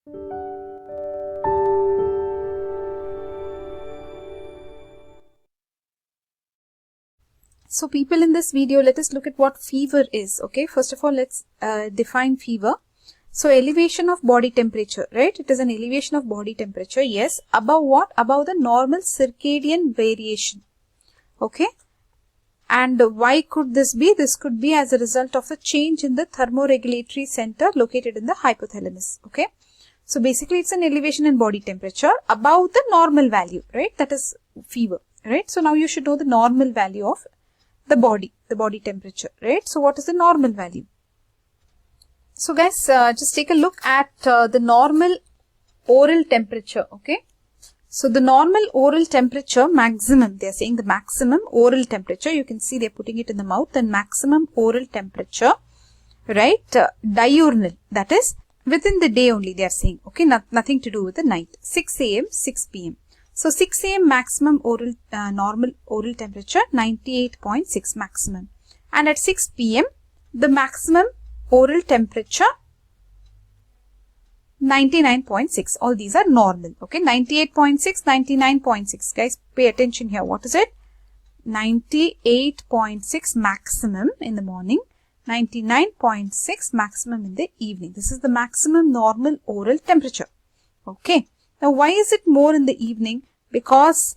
So people, in this video, let us look at what fever is. Okay, first of all, let's define fever. So elevation of body temperature, right? It is an elevation of body temperature. Yes. Above what? Above the normal circadian variation. Okay. And why could this be? This could be as a result of a change in the thermoregulatory center located in the hypothalamus. Okay. So basically it's an elevation in body temperature above the normal value, right? That is fever, right? So now you should know the normal value of the body temperature, right? So what is the normal value? So guys, just take a look at the normal oral temperature, okay? So the normal oral temperature maximum, they are saying the maximum oral temperature, you can see they are putting it in the mouth, the maximum oral temperature, right? Diurnal, that is within the day only they are saying, okay? Nothing to do with the night. 6 a.m., 6 p.m. So 6 a.m. maximum oral, normal oral temperature, 98.6 maximum. And at 6 p.m., the maximum oral temperature, 99.6. All these are normal. Okay, 98.6, 99.6. Guys, pay attention here. What is it? 98.6 maximum in the morning, 99.6 maximum in the evening. This is the maximum normal oral temperature. Okay. Now, why is it more in the evening? Because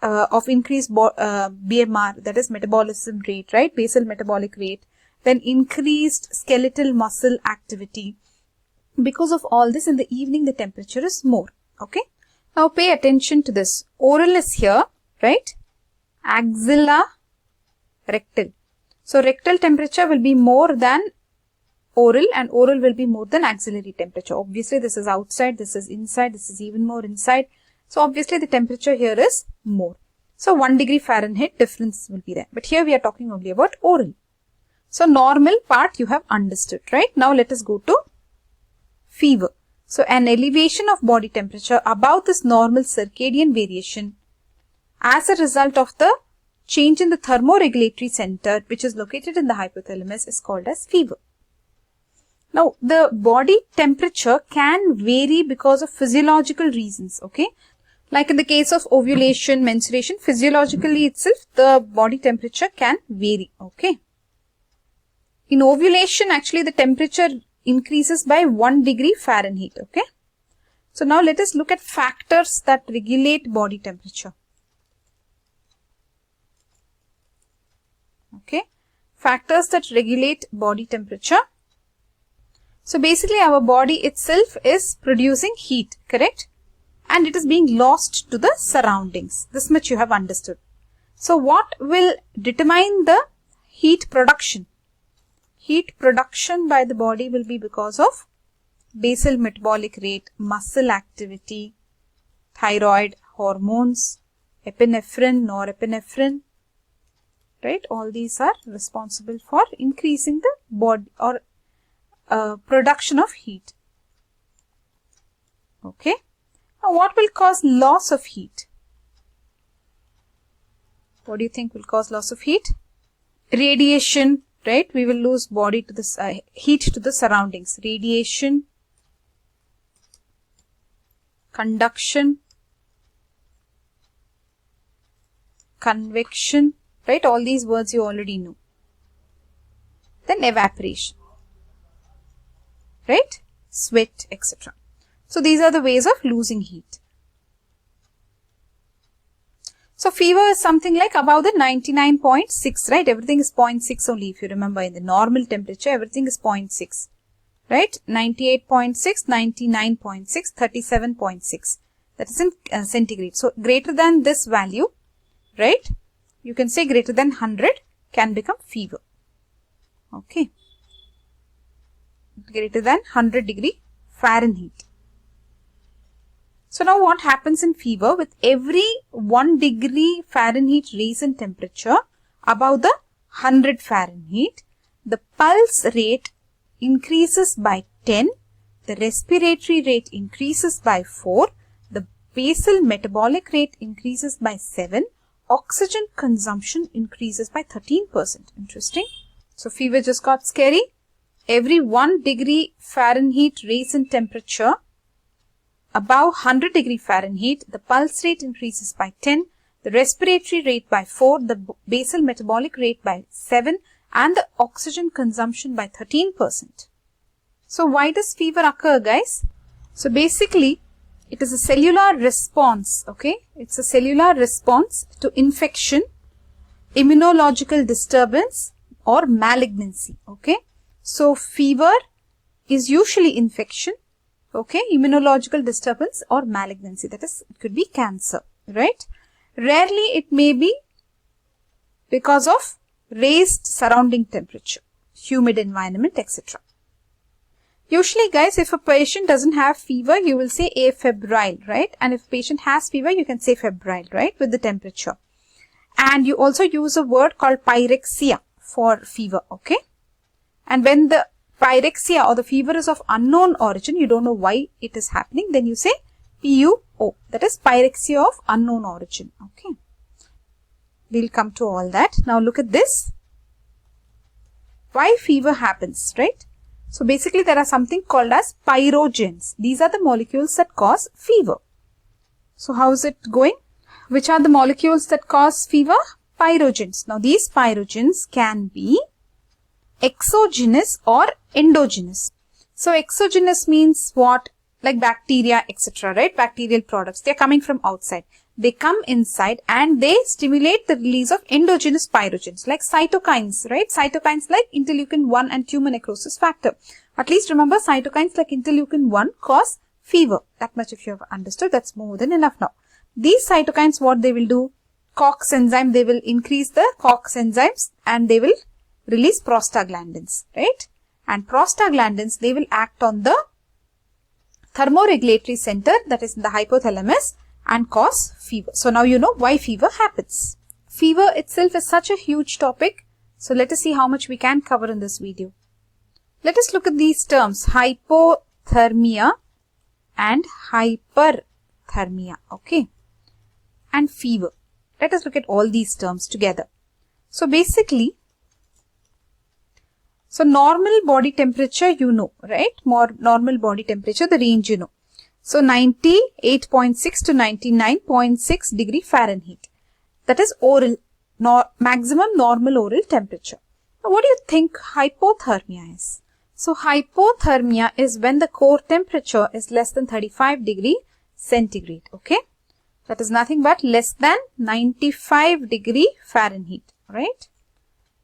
of increased BMR, that is metabolism rate, right? Basal metabolic rate. Then increased skeletal muscle activity. Because of all this, in the evening, the temperature is more. Okay. Now, pay attention to this. Oral is here, right? Axilla, rectal. So, rectal temperature will be more than oral, and oral will be more than axillary temperature. Obviously, this is outside, this is inside, this is even more inside. So, obviously, the temperature here is more. So, 1 degree Fahrenheit difference will be there. But here we are talking only about oral. So, normal part you have understood, right? Now, let us go to fever. So, an elevation of body temperature above this normal circadian variation as a result of the change in the thermoregulatory center, which is located in the hypothalamus, is called as fever. Now, the body temperature can vary because of physiological reasons, okay? Like in the case of ovulation, menstruation, physiologically itself, the body temperature can vary, okay? In ovulation, actually, the temperature increases by 1 degree Fahrenheit, okay? So, now let us look at factors that regulate body temperature. Okay? Factors that regulate body temperature. So, basically, our body itself is producing heat, correct? And it is being lost to the surroundings. This much you have understood. So, what will determine the heat production? Heat production by the body will be because of basal metabolic rate, muscle activity, thyroid, hormones, epinephrine, norepinephrine, right? All these are responsible for increasing the body or production of heat. Okay. Now, what will cause loss of heat? What do you think will cause loss of heat? Radiation, right? We will lose body to the heat to the surroundings. Radiation, conduction, convection, right? All these words you already know. Then evaporation, right? Sweat, etc. So, these are the ways of losing heat. So, fever is something like above the 99.6, right? Everything is 0.6 only. If you remember, in the normal temperature, everything is 0.6, right? 98.6, 99.6, 37.6. That is in centigrade. So, greater than this value, right? You can say greater than 100 can become fever. Okay. Greater than 100 degree Fahrenheit. So, now what happens in fever? With every 1 degree Fahrenheit raise in temperature above the 100 Fahrenheit, the pulse rate increases by 10, the respiratory rate increases by 4, the basal metabolic rate increases by 7, oxygen consumption increases by 13%. Interesting. So, fever just got scary. Every 1 degree Fahrenheit raise in temperature above 100 degree Fahrenheit, the pulse rate increases by 10, the respiratory rate by 4, the basal metabolic rate by 7, and the oxygen consumption by 13%. So why does fever occur, guys? So basically, it is a cellular response, okay? It's a cellular response to infection, immunological disturbance, or malignancy, okay? So fever is usually infection, okay? Immunological disturbance or malignancy, that is, it could be cancer, right? Rarely it may be because of raised surrounding temperature, humid environment, etc. Usually, guys, if a patient doesn't have fever, you will say afebrile, right? And if a patient has fever, you can say febrile, right? With the temperature. And you also use a word called pyrexia for fever, okay? And when the pyrexia or the fever is of unknown origin, you don't know why it is happening, then you say PUO. That is pyrexia of unknown origin, okay? We'll come to all that. Now look at this. Why fever happens, right? So basically there are something called as pyrogens. These are the molecules that cause fever. So how is it going? Which are the molecules that cause fever? Pyrogens. Now these pyrogens can be exogenous or endogenous. So exogenous means what? Like bacteria, etc., right? Bacterial products. They are coming from outside. They come inside and they stimulate the release of endogenous pyrogens like cytokines, right? Cytokines like interleukin-1 and tumor necrosis factor. At least remember, cytokines like interleukin-1 cause fever. That much if you have understood, that's more than enough now. These cytokines, what they will do? COX enzyme, they will increase the COX enzymes and they will release prostaglandins, right? And prostaglandins, they will act on the thermoregulatory center, that is in the hypothalamus, and cause fever. So now you know why fever happens. Fever itself is such a huge topic. So let us see how much we can cover in this video. Let us look at these terms, HypoThermia and HyperThermia, okay? And fever. Let us look at all these terms together. So basically, so normal body temperature, you know, right? More normal body temperature, the range you know. So 98.6 to 99.6 degree Fahrenheit. That is oral, maximum normal oral temperature. Now what do you think hypothermia is? So hypothermia is when the core temperature is less than 35 degree centigrade, okay? That is nothing but less than 95 degree Fahrenheit, right?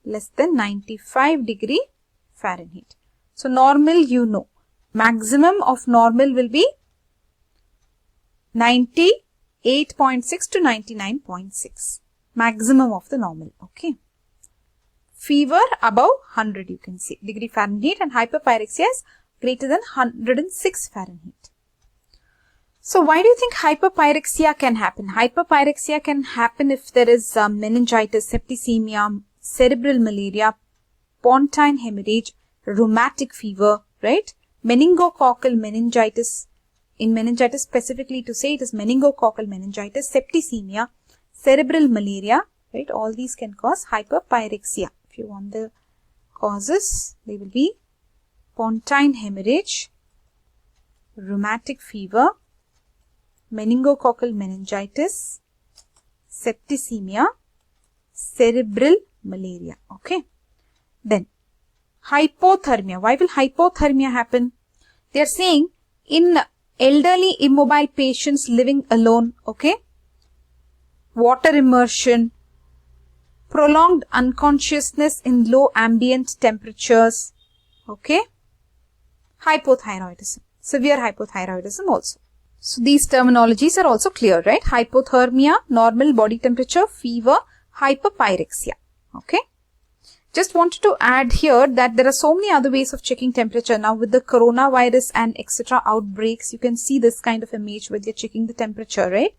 Less than 95 degree Fahrenheit. So normal, you know, maximum of normal will be 98.6 to 99.6. Maximum of the normal, okay? Fever above 100, you can see, degree Fahrenheit, and hyperpyrexia is greater than 106 Fahrenheit. So why do you think hyperpyrexia can happen? Hyperpyrexia can happen if there is meningitis, septicemia, cerebral malaria, pontine hemorrhage, rheumatic fever, right? Meningococcal meningitis. In meningitis specifically to say it is meningococcal meningitis, septicemia, cerebral malaria, right? All these can cause hyperpyrexia. If you want the causes, they will be pontine hemorrhage, rheumatic fever, meningococcal meningitis, septicemia, cerebral malaria, okay? Then, hypothermia. Why will hypothermia happen? They are saying in elderly immobile patients living alone, okay? Water immersion, prolonged unconsciousness in low ambient temperatures, okay? Hypothyroidism, severe hypothyroidism also. So these terminologies are also clear, right? Hypothermia, normal body temperature, fever, hyperpyrexia, okay? Just wanted to add here that there are so many other ways of checking temperature. Now with the coronavirus and etc. outbreaks, you can see this kind of image where they're checking the temperature, right?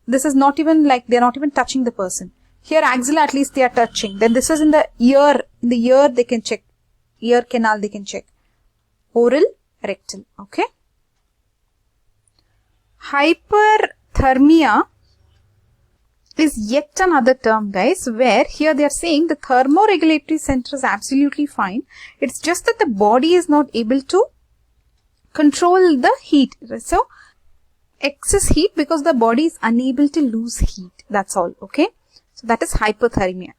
This is not even like, they're not even touching the person. Here axilla at least they are touching. Then this is in the ear. In the ear they can check. Ear canal they can check. Oral, rectal, okay? Hyperthermia is yet another term, guys, where here they are saying the thermoregulatory center is absolutely fine. It's just that the body is not able to control the heat. So excess heat because the body is unable to lose heat. That's all. Okay. So that is hypothermia.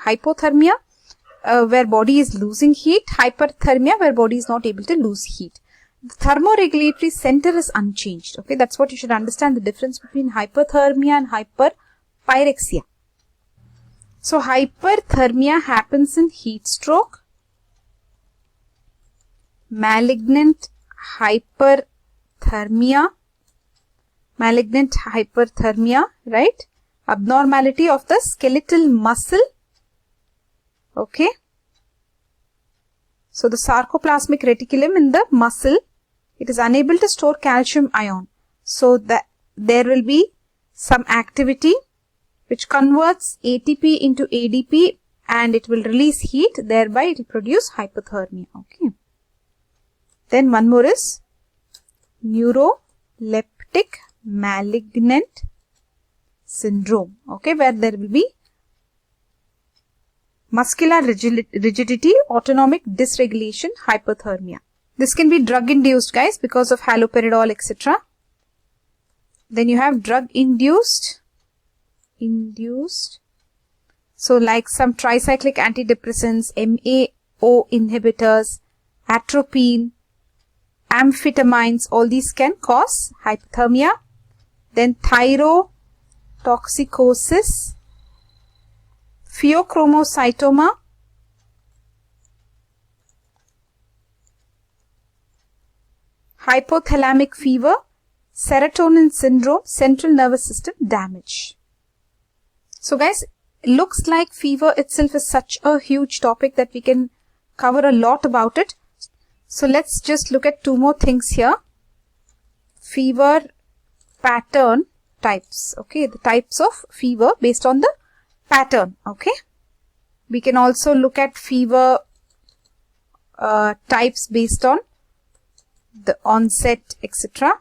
Hypothermia, where body is losing heat. HyperThermia, where body is not able to lose heat. The thermoregulatory center is unchanged. Okay. That's what you should understand, the difference between hypothermia and HyperPyrexia. So hyperthermia happens in heat stroke, malignant hyperthermia, right? Abnormality of the skeletal muscle. Okay. So the sarcoplasmic reticulum in the muscle, it is unable to store calcium ion. So that there will be some activity which converts ATP into ADP and it will release heat, thereby it will produce hypothermia. Okay. Then one more is neuroleptic malignant syndrome. Okay, where there will be muscular rigidity, autonomic dysregulation, hypothermia. This can be drug induced, guys, because of haloperidol, etc. Then you have drug induced. So like some tricyclic antidepressants, MAO inhibitors, atropine, amphetamines, all these can cause hypothermia. Then thyrotoxicosis, pheochromocytoma, hypothalamic fever, serotonin syndrome, central nervous system damage. So guys, it looks like fever itself is such a huge topic that we can cover a lot about it. So let's just look at two more things here. Fever pattern types. Okay, the types of fever based on the pattern. Okay, we can also look at fever types based on the onset, etc.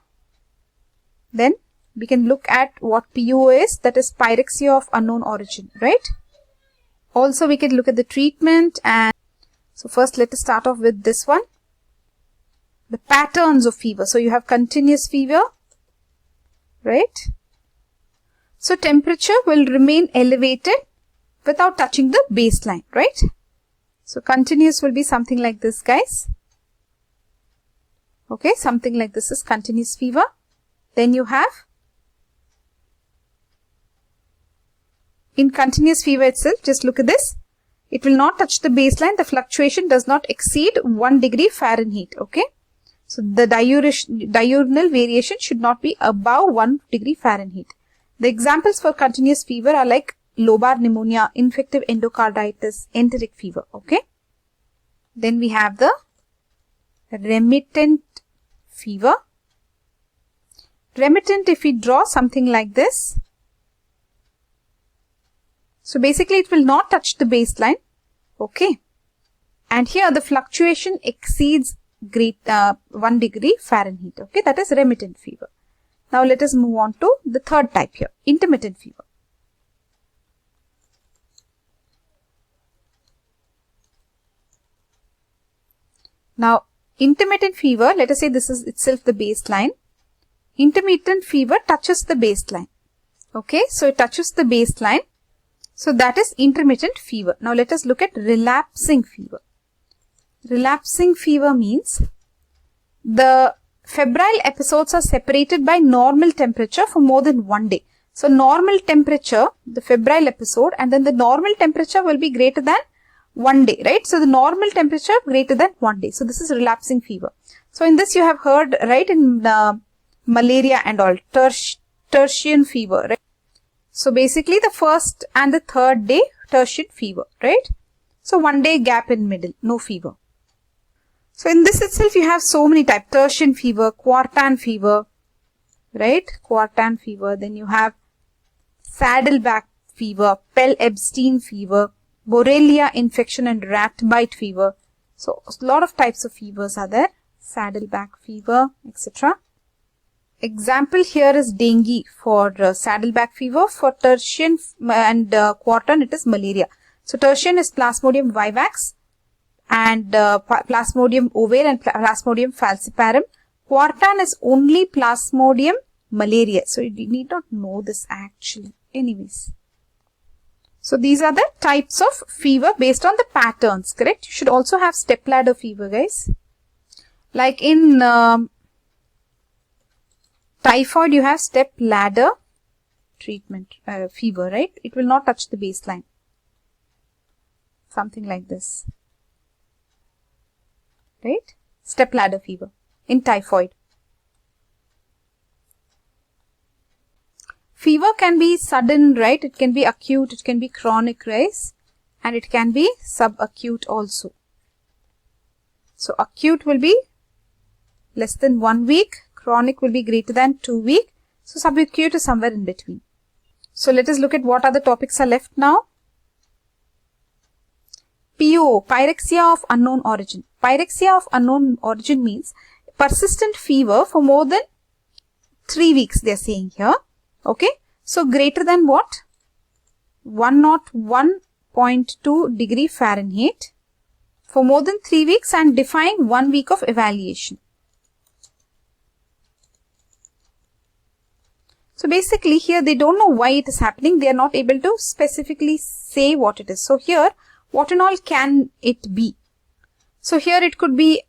Then we can look at what PO is, that is pyrexia of unknown origin, right? Also we can look at the treatment. And so first let us start off with this one, the patterns of fever. So you have continuous fever, right? So temperature will remain elevated without touching the baseline, right? So continuous will be something like this, guys. Okay, something like this is continuous fever. Then you have, in continuous fever itself, just look at this. It will not touch the baseline. The fluctuation does not exceed 1 degree Fahrenheit. Okay. So the diurnal variation should not be above 1 degree Fahrenheit. The examples for continuous fever are like lobar pneumonia, infective endocarditis, enteric fever. Okay. Then we have the remittent fever. Remittent, if we draw something like this, so basically it will not touch the baseline. Okay. And here the fluctuation exceeds 1 degree Fahrenheit. Okay. That is remittent fever. Now let us move on to the third type here, intermittent fever. Now intermittent fever, let us say this is itself the baseline. Intermittent fever touches the baseline. Okay, so it touches the baseline. So that is intermittent fever. Now let us look at relapsing fever. Relapsing fever means the febrile episodes are separated by normal temperature for more than 1 day. So normal temperature, the febrile episode, and then the normal temperature will be greater than 1 day, right? So the normal temperature greater than 1 day. So this is relapsing fever. So in this you have heard, right, in malaria and all, tertian fever, right? So basically the first and the third day, tertian fever, right? So 1 day gap in middle, no fever. So in this itself you have so many types, tertian fever, quartan fever, right? Quartan fever. Then you have saddleback fever, Pell-Epstein fever, Borrelia infection and rat bite fever. So a lot of types of fevers are there, saddleback fever, etc. Example here is dengue for saddleback fever. For tertian and quartan, it is malaria. So tertian is Plasmodium vivax and Plasmodium ovale and Plasmodium falciparum. Quartan is only Plasmodium malaria. So you need not know this actually. Anyways. So these are the types of fever based on the patterns, correct? You should also have stepladder fever, guys. Like in typhoid, you have stepladder treatment, fever, right? It will not touch the baseline. Something like this. Right? Stepladder fever in typhoid. Fever can be sudden, right? It can be acute, it can be chronic, right? And it can be subacute also. So acute will be less than 1 week. Chronic will be greater than 2 weeks. So subacute is somewhere in between. So let us look at what other topics are left now. PO, pyrexia of unknown origin. Pyrexia of unknown origin means persistent fever for more than 3 weeks, they are saying here. Okay. So greater than what? 101.2 degree Fahrenheit for more than 3 weeks and defying 1 week of evaluation. So basically here they don't know why it is happening. They are not able to specifically say what it is. So here, what and all can it be? So here it could be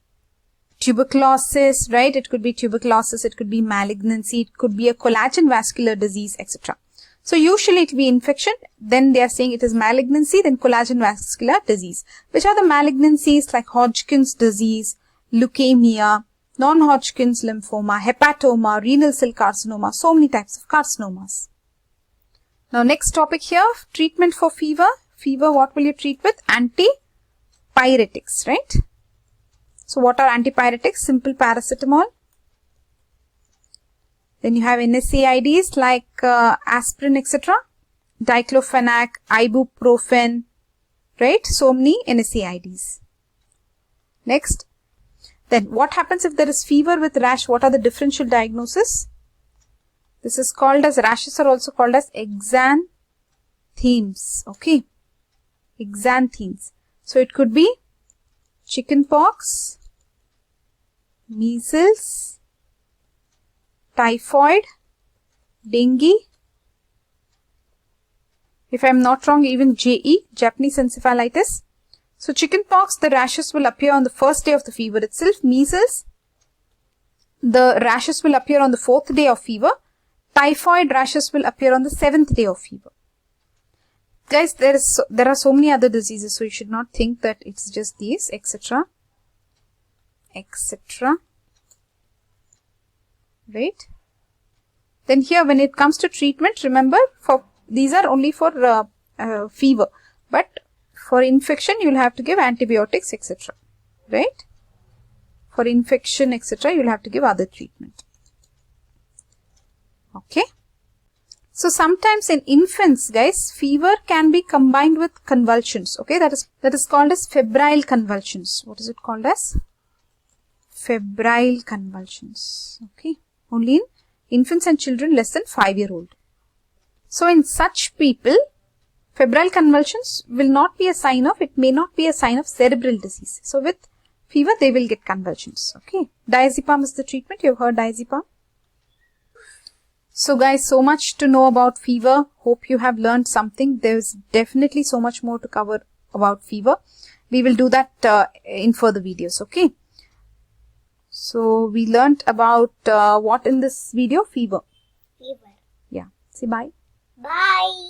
tuberculosis, right? It could be tuberculosis, it could be malignancy, it could be a collagen vascular disease, etc. So usually it will be infection, then they are saying it is malignancy, then collagen vascular disease. Which are the malignancies like Hodgkin's disease, leukemia, non-Hodgkin's lymphoma, hepatoma, renal cell carcinoma, so many types of carcinomas. Now next topic here, treatment for fever. Fever, what will you treat with? Antipyretics, right? So what are antipyretics? Simple paracetamol. Then you have NSAIDs like aspirin, etc. Diclofenac, ibuprofen, right? So many NSAIDs. Next. Then what happens if there is fever with rash? What are the differential diagnoses? This is called as, rashes are also called as exanthemes. Okay. Exanthemes. So it could be chickenpox, measles, typhoid, dengue. If I am not wrong, even JE, Japanese encephalitis. So chickenpox, the rashes will appear on the first day of the fever itself. Measles, the rashes will appear on the 4th day of fever. Typhoid rashes will appear on the 7th day of fever. Guys, there are so many other diseases, so you should not think that it's just these, etc. etc. Right? Then here, when it comes to treatment, remember, these are only for fever, but for infection, you will have to give antibiotics, etc. Right? For infection, etc., you will have to give other treatment. Okay? So sometimes in infants, guys, fever can be combined with convulsions. Okay? That is called as febrile convulsions. What is it called as? Febrile convulsions. Okay? Only in infants and children less than 5-year-old. So in such people, febrile convulsions will not be a sign of, it may not be a sign of cerebral disease. So with fever, they will get convulsions. Okay. Diazepam is the treatment. You have heard diazepam. So guys, so much to know about fever. Hope you have learned something. There's definitely so much more to cover about fever. We will do that in further videos. Okay. So we learnt about what in this video? Fever. Fever. Yeah. Say bye. Bye.